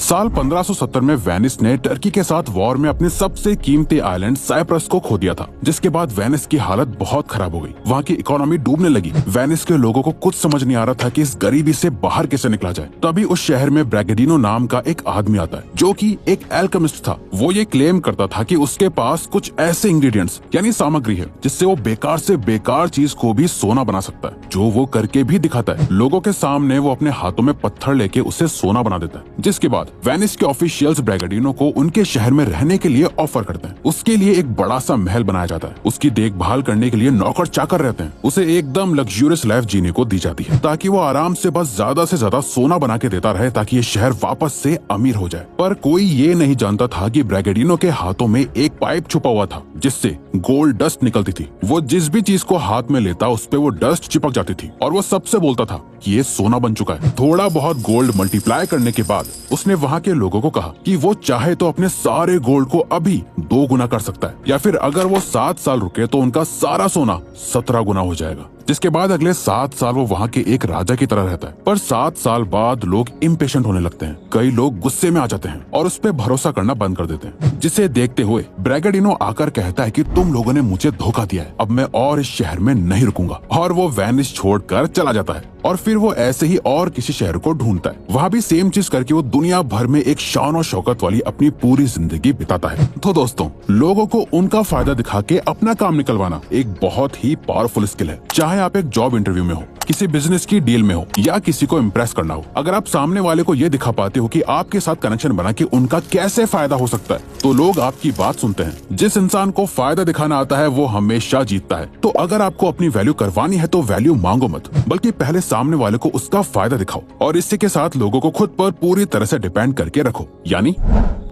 साल 1570 में वेनिस ने टर्की के साथ वॉर में अपने सबसे कीमती आइलैंड साइप्रस को खो दिया था, जिसके बाद वेनिस की हालत बहुत खराब हो गई। वहाँ की इकोनॉमी डूबने लगी। वेनिस के लोगों को कुछ समझ नहीं आ रहा था कि इस गरीबी से बाहर कैसे निकला जाए। तभी उस शहर में ब्रैगेडिनो नाम का एक आदमी आता है, जो कि एक एल्केमिस्ट था। वो ये क्लेम करता था कि उसके पास कुछ ऐसे इंग्रेडिएंट्स यानी सामग्री है जिससे वो बेकार से बेकार चीज को भी सोना बना सकता है, जो वो करके भी दिखाता है। लोगों के सामने वो अपने हाथों में पत्थर लेके उसे सोना बना देता है, जिसके बाद वेनिस के ऑफिशियल्स ब्रैगेडिनो को उनके शहर में रहने के लिए ऑफर करते हैं। उसके लिए एक बड़ा सा महल बनाया जाता है। उसकी देखभाल करने के लिए नौकर चाकर रहते हैं। उसे एकदम लग्जूरियस लाइफ जीने को दी जाती है, ताकि वो आराम से बस ज्यादा से ज्यादा सोना बना के देता रहे, ताकि ये शहर वापस से अमीर हो जाए। पर कोई ये नहीं जानता था कि ब्रैगेडिनो के हाथों में एक पाइप छुपा हुआ था, जिससे गोल्ड डस्ट निकलती थी। वो जिस भी चीज को हाथ में लेता उस पे वो डस्ट चिपक जाती थी, और वो सबसे बोलता था कि ये सोना बन चुका है। थोड़ा बहुत गोल्ड मल्टीप्लाई करने के बाद उसने वहाँ के लोगों को कहा कि वो चाहे तो अपने सारे गोल्ड को अभी 2 गुना कर सकता है, या फिर अगर वो 7 साल रुके तो उनका सारा सोना 17 गुना हो जाएगा। जिसके बाद अगले 7 साल वो वहाँ के एक राजा की तरह रहता है। पर 7 साल बाद लोग इम्पेशेंट होने लगते हैं। कई लोग गुस्से में आ जाते हैं और उस पे भरोसा करना बंद कर देते हैं, जिसे देखते हुए ब्रैगेडिनो आकर कहता है कि तुम लोगों ने मुझे धोखा दिया है, अब मैं और इस शहर में नहीं रुकूंगा। और वो वेनिस छोड़कर चला जाता है, और फिर वो ऐसे ही और किसी शहर को ढूंढता है। वहाँ भी सेम चीज करके वो दुनिया भर में एक शान और शौकत वाली अपनी पूरी जिंदगी बिताता है। तो दोस्तों, लोगों को उनका फायदा दिखा के अपना काम निकलवाना एक बहुत ही पावरफुल स्किल है। चाहे आप एक जॉब इंटरव्यू में हो, किसी बिजनेस की डील में हो, या किसी को इम्प्रेस करना हो, अगर आप सामने वाले को ये दिखा पाते हो कि आपके साथ कनेक्शन बना के उनका कैसे फायदा हो सकता है, तो लोग आपकी बात सुनते हैं। जिस इंसान को फायदा दिखाना आता है वो हमेशा जीतता है। तो अगर आपको अपनी वैल्यू करवानी है तो वैल्यू मांगो मत, बल्कि पहले सामने वाले को उसका फायदा दिखाओ, और इसी के साथ लोगों को खुद पर पूरी तरह से डिपेंड करके रखो, यानी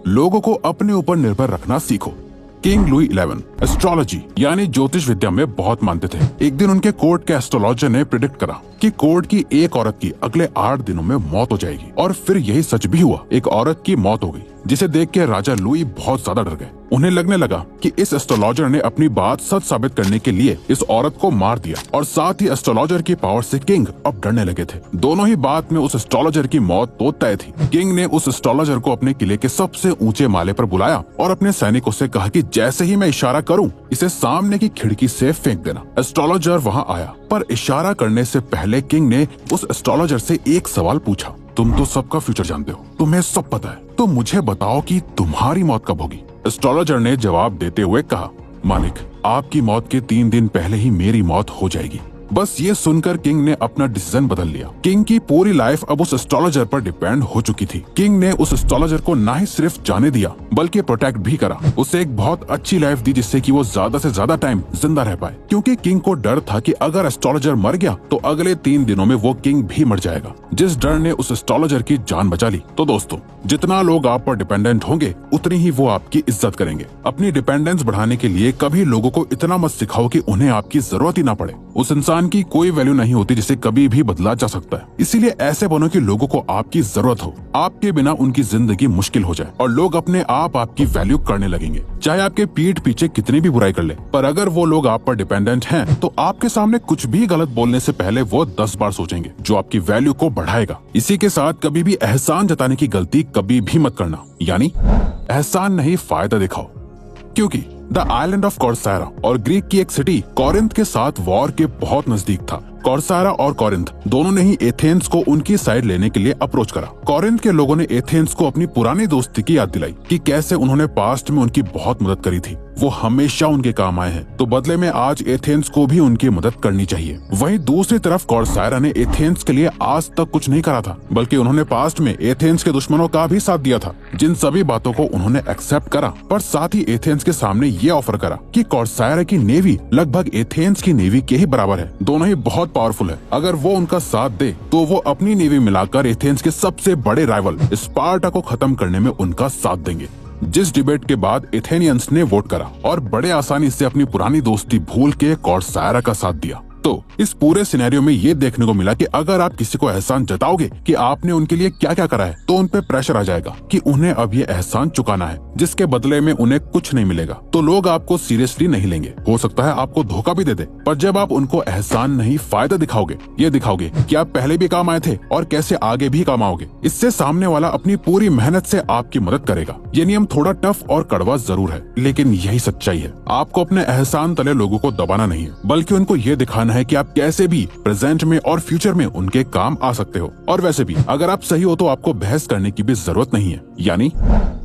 लोगों को अपने ऊपर निर्भर रखना सीखो। किंग लुई 11 एस्ट्रोलॉजी यानी ज्योतिष विद्या में बहुत मानते थे। एक दिन उनके कोर्ट के एस्ट्रोलॉजर ने प्रिडिक्ट करा कि कोर्ट की एक औरत की अगले 8 दिनों में मौत हो जाएगी, और फिर यही सच भी हुआ। एक औरत की मौत हो गई, जिसे देख के राजा लुई बहुत ज्यादा डर गए। उन्हें लगने लगा कि इस एस्ट्रोलॉजर ने अपनी बात सच साबित करने के लिए इस औरत को मार दिया, और साथ ही एस्ट्रोलॉजर की पावर से किंग अब डरने लगे थे। दोनों ही बात में उस एस्ट्रोलॉजर की मौत तो तय थी। किंग ने उस एस्ट्रोलॉजर को अपने किले के सबसे ऊंचे माले पर बुलाया और अपने सैनिकों से कहा कि जैसे ही मैं इशारा करूं, इसे सामने की खिड़की से फेंक देना। एस्ट्रोलॉजर वहां आया, पर इशारा करने से पहले किंग ने उस एस्ट्रोलॉजर से एक सवाल पूछा। तुम तो सबका फ्यूचर जानते हो, तुम्हें सब पता है, तो मुझे बताओ कि तुम्हारी मौत कब होगी। एस्ट्रोलॉजर ने जवाब देते हुए कहा, मालिक, आपकी मौत के 3 दिन पहले ही मेरी मौत हो जाएगी। बस ये सुनकर किंग ने अपना डिसीजन बदल लिया। किंग की पूरी लाइफ अब उस एस्ट्रोलॉजर पर डिपेंड हो चुकी थी। किंग ने उस एस्ट्रोलॉजर को ना ही सिर्फ जाने दिया, बल्कि प्रोटेक्ट भी करा। उसे एक बहुत अच्छी लाइफ दी, जिससे कि वो ज्यादा से ज्यादा टाइम जिंदा रह पाए, क्योंकि किंग को डर था कि अगर एस्ट्रोलॉजर मर गया तो अगले 3 दिनों में वो किंग भी मर जाएगा, जिस डर ने उस एस्ट्रोलॉजर की जान बचा ली। तो दोस्तों, जितना लोग आप पर डिपेंडेंट होंगे, उतनी ही वो आपकी इज्जत करेंगे। अपनी डिपेंडेंस बढ़ाने के लिए कभी लोगों को इतना मत सिखाओ कि उन्हें आपकी जरूरत ही ना पड़े। उस इंसान की कोई वैल्यू नहीं होती जिसे कभी भी बदला जा सकता है। इसीलिए ऐसे बनो कि लोगों को आपकी जरूरत हो, आपके बिना उनकी जिंदगी मुश्किल हो जाए, और लोग अपने आप आपकी वैल्यू करने लगेंगे, चाहे आपके पीठ पीछे कितनी भी बुराई कर ले। पर अगर वो लोग आप पर डिपेंडेंट हैं, तो आपके सामने कुछ भी गलत बोलने से पहले वो 10 बार सोचेंगे, जो आपकी वैल्यू को बढ़ाएगा। इसी के साथ कभी भी एहसान जताने की गलती कभी भी मत करना, यानी एहसान नहीं, फायदा दिखाओ। क्योंकि द आइलैंड ऑफ कॉर्सायरा और ग्रीक की एक सिटी कॉरिंथ के साथ वॉर के बहुत नजदीक था। कॉर्सायरा और कॉरिंथ दोनों ने ही एथेंस को उनकी साइड लेने के लिए अप्रोच करा। कॉरिंथ के लोगों ने एथेंस को अपनी पुरानी दोस्ती की याद दिलाई कि कैसे उन्होंने पास्ट में उनकी बहुत मदद करी थी। वो हमेशा उनके काम आए हैं, तो बदले में आज एथेंस को भी उनकी मदद करनी चाहिए। वहीं दूसरी तरफ कॉर्सायरा ने एथेंस के लिए आज तक कुछ नहीं करा था, बल्कि उन्होंने पास्ट में एथेंस के दुश्मनों का भी साथ दिया था। जिन सभी बातों को उन्होंने एक्सेप्ट करा, पर साथ ही एथेंस के सामने ये ऑफर करा कि कॉर्सायरा की नेवी लगभग एथेंस की नेवी के ही बराबर है। दोनों ही बहुत पावरफुल है। अगर वो उनका साथ दे तो वो अपनी नेवी मिलाकर एथेंस के सबसे बड़े राइवल स्पार्टा को खत्म करने में उनका साथ देंगे। जिस डिबेट के बाद एथेनियंस ने वोट करा और बड़े आसानी से अपनी पुरानी दोस्ती भूल के कॉर्सायरा का साथ दिया। तो इस पूरे सिनेरियो में ये देखने को मिला कि अगर आप किसी को एहसान जताओगे कि आपने उनके लिए क्या क्या करा है, तो उन पे प्रेशर आ जाएगा कि उन्हें अब ये एहसान चुकाना है, जिसके बदले में उन्हें कुछ नहीं मिलेगा। तो लोग आपको सीरियसली नहीं लेंगे, हो सकता है आपको धोखा भी दे दे। पर जब आप उनको एहसान नहीं फायदा दिखाओगे, ये दिखाओगे कि आप पहले भी काम आए थे और कैसे आगे भी काम आओगे, इससे सामने वाला अपनी पूरी मेहनत से आपकी मदद करेगा। ये नियम थोड़ा टफ और कड़वा जरूर है, लेकिन यही सच्चाई है। आपको अपने एहसान तले लोगों को दबाना नहीं है, बल्कि उनको ये दिखाना है कि आप कैसे भी प्रेजेंट में और फ्यूचर में उनके काम आ सकते हो। और वैसे भी अगर आप सही हो तो आपको बहस करने की भी जरूरत नहीं है, यानी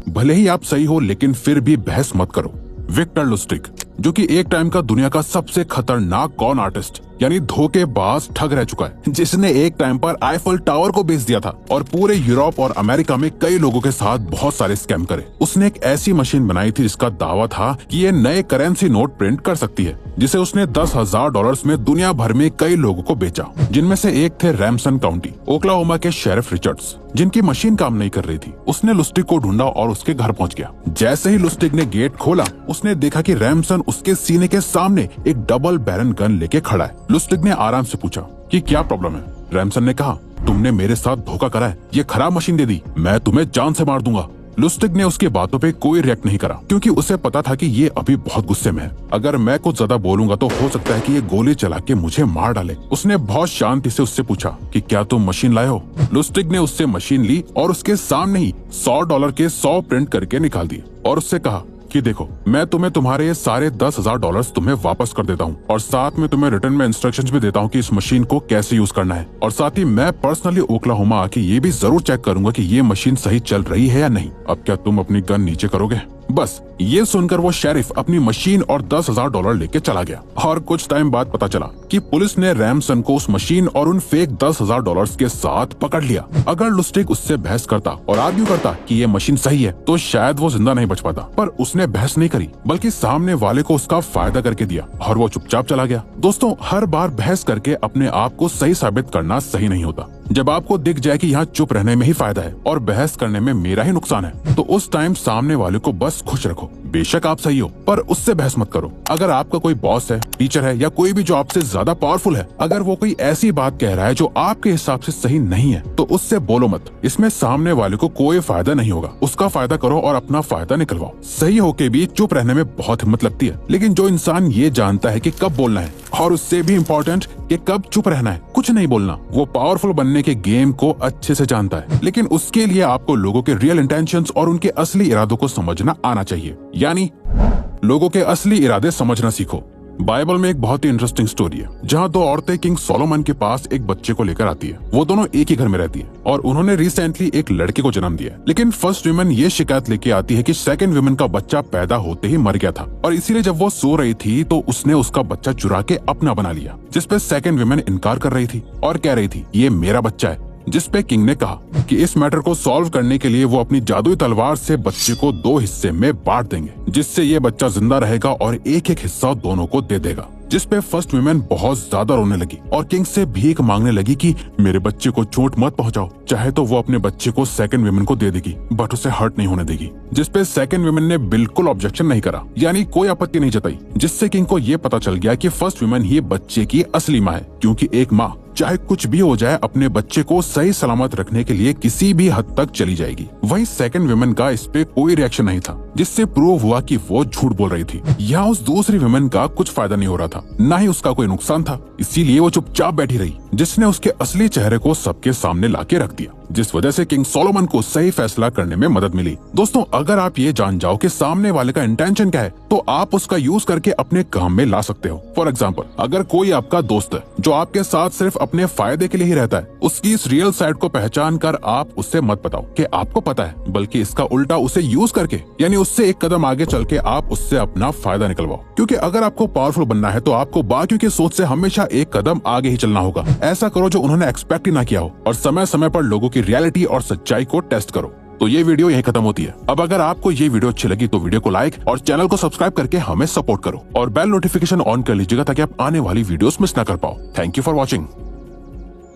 भले ही आप सही हो लेकिन फिर भी बहस मत करो। विक्टर लुस्टिग, जो कि एक टाइम का दुनिया का सबसे खतरनाक कॉन आर्टिस्ट यानी धोखेबाज ठग रह चुका है, जिसने एक टाइम पर आईफल टावर को बेच दिया था और पूरे यूरोप और अमेरिका में कई लोगों के साथ बहुत सारे स्कैम करे। उसने एक ऐसी मशीन बनाई थी जिसका दावा था कि ये नए करेंसी नोट प्रिंट कर सकती है, जिसे उसने $10,000 में दुनिया भर में कई लोगों को बेचा, जिनमें से एक थे रैमसन काउंटी, ओक्लाहोमा के शेरिफ रिचर्ड्स, जिनकी मशीन काम नहीं कर रही थी। उसने लुस्टिग को ढूंढा और उसके घर पहुंच गया। जैसे ही लुस्टिग ने गेट खोला, उसने देखा कि रैमसन उसके सीने के सामने एक डबल बैरन गन लेके खड़ा है। लुस्टिग ने आराम से पूछा कि क्या प्रॉब्लम है। रैमसन ने कहा, तुमने मेरे साथ धोखा करा है, ये खराब मशीन दे दी, मैं तुम्हें जान से मार दूंगा। लुस्टिग ने उसकी बातों पे कोई रिएक्ट नहीं करा, क्योंकि उसे पता था कि ये अभी बहुत गुस्से में है। अगर मैं कुछ ज्यादा बोलूंगा तो हो सकता है कि ये गोली चला के मुझे मार डाले। उसने बहुत शांति से उससे पूछा कि क्या तुम मशीन लाए हो। लुस्टिग ने उससे मशीन ली और उसके सामने ही $100 के 100 प्रिंट करके निकाल दिए और उससे कहा कि देखो, मैं तुम्हें तुम्हारे ये सारे $10,000 तुम्हें वापस कर देता हूँ और साथ में तुम्हें रिटर्न में इंस्ट्रक्शंस भी देता हूँ कि इस मशीन को कैसे यूज करना है। और साथ ही मैं पर्सनली ओक्लाहोमा आके ये भी जरूर चेक करूंगा कि ये मशीन सही चल रही है या नहीं। अब क्या तुम अपनी गन नीचे करोगे? बस ये सुनकर वो शेरिफ अपनी मशीन और $10,000 लेके चला गया। और कुछ टाइम बाद पता चला कि पुलिस ने रैमसन को उस मशीन और उन फेक $10,000 के साथ पकड़ लिया। अगर लुस्टिग उससे बहस करता और आर्ग्यू करता कि ये मशीन सही है, तो शायद वो जिंदा नहीं बच पाता। पर उसने बहस नहीं करी, बल्कि सामने वाले को उसका फायदा करके दिया और वो चुपचाप चला गया। दोस्तों, हर बार बहस करके अपने आप को सही साबित करना सही नहीं होता। जब आपको दिख जाए कि यहाँ चुप रहने में ही फायदा है और बहस करने में मेरा ही नुकसान है, तो उस टाइम सामने वाले को बस खुश रखो। बेशक आप सही हो, पर उससे बहस मत करो। अगर आपका कोई बॉस है, टीचर है या कोई भी जो आपसे ज्यादा पावरफुल है, अगर वो कोई ऐसी बात कह रहा है जो आपके हिसाब से सही नहीं है, तो उससे बोलो मत। इसमें सामने वाले को कोई फायदा नहीं होगा। उसका फायदा करो और अपना फायदा निकलवाओ। सही होके भी चुप रहने में बहुत हिम्मत लगती है, लेकिन जो इंसान ये जानता है कि कब बोलना है और उससे भी इम्पोर्टेंट कि कब चुप रहना है, कुछ नहीं बोलना, वो पावरफुल बनने के गेम को अच्छे से जानता है। लेकिन उसके लिए आपको लोगों के रियल इंटेंशंस और उनके असली इरादों को समझना आना चाहिए, यानी लोगों के असली इरादे समझना सीखो। बाइबल में एक बहुत ही इंटरेस्टिंग स्टोरी है, जहाँ दो औरतें किंग सोलोमन के पास एक बच्चे को लेकर आती है। वो दोनों एक ही घर में रहती है और उन्होंने रिसेंटली एक लड़के को जन्म दिया। लेकिन फर्स्ट वुमन ये शिकायत लेके आती है कि सेकंड वुमन का बच्चा पैदा होते ही मर गया था और इसीलिए जब वो सो रही थी तो उसने उसका बच्चा चुरा के अपना बना लिया, जिसपे सेकंड वुमन इनकार कर रही थी और कह रही थी ये मेरा बच्चा है। जिसपे किंग ने कहा कि इस मैटर को सॉल्व करने के लिए वो अपनी जादुई तलवार से बच्चे को 2 हिस्से में बांट देंगे, जिससे ये बच्चा जिंदा रहेगा और एक-एक हिस्सा दोनों को दे देगा। जिसपे फर्स्ट वुमेन बहुत ज्यादा रोने लगी और किंग से भीख मांगने लगी कि मेरे बच्चे को चोट मत पहुंचाओ। चाहे तो वो अपने बच्चे को सेकंड वुमेन को दे देगी, बट उसे हर्ट नहीं होने देगी। जिसपे सेकंड वुमेन ने बिल्कुल ऑब्जेक्शन नहीं करा, यानी कोई आपत्ति नहीं जताई। जिससे किंग को ये पता चल गया कि फर्स्ट वुमेन ही बच्चे की असली माँ है, क्योंकि एक माँ चाहे कुछ भी हो जाए अपने बच्चे को सही सलामत रखने के लिए किसी भी हद तक चली जाएगी। वहीं सेकंड वुमेन का इस पे कोई रिएक्शन नहीं था, जिससे प्रूव हुआ कि वो झूठ बोल रही थी। यहाँ उस दूसरी वुमेन का कुछ फायदा नहीं हो रहा था, न ही उसका कोई नुकसान था, इसीलिए वो चुपचाप बैठी रही, जिसने उसके असली चेहरे को सबके सामने लाके रख दिया, जिस वजह से किंग सोलोमन को सही फैसला करने में मदद मिली। दोस्तों, अगर आप ये जान जाओ कि सामने वाले का इंटेंशन क्या है, तो आप उसका यूज करके अपने काम में ला सकते हो। फॉर एग्जाम्पल, अगर कोई आपका दोस्त है जो आपके साथ सिर्फ अपने फायदे के लिए ही रहता है, उसकी इस रियल साइड को पहचान कर आप उससे मत बताओ कि आपको पता है, बल्कि इसका उल्टा उसे यूज करके, यानी उससे एक कदम आगे चल के आप उससे अपना फायदा निकलवाओ। क्योंकि अगर आपको पावरफुल बनना है तो आपको बाकियों की सोच से हमेशा एक कदम आगे ही चलना होगा। ऐसा करो जो उन्होंने एक्सपेक्ट ही ना किया हो, और समय समय पर लोगों की रियलिटी और सच्चाई को टेस्ट करो। तो ये वीडियो यहीं खत्म होती है। अब अगर आपको ये वीडियो अच्छी लगी तो वीडियो को लाइक और चैनल को सब्सक्राइब करके हमें सपोर्ट करो और बेल नोटिफिकेशन ऑन कर लीजिएगा ताकि आप आने वाली वीडियोस मिस ना कर पाओ। Thank you for watching.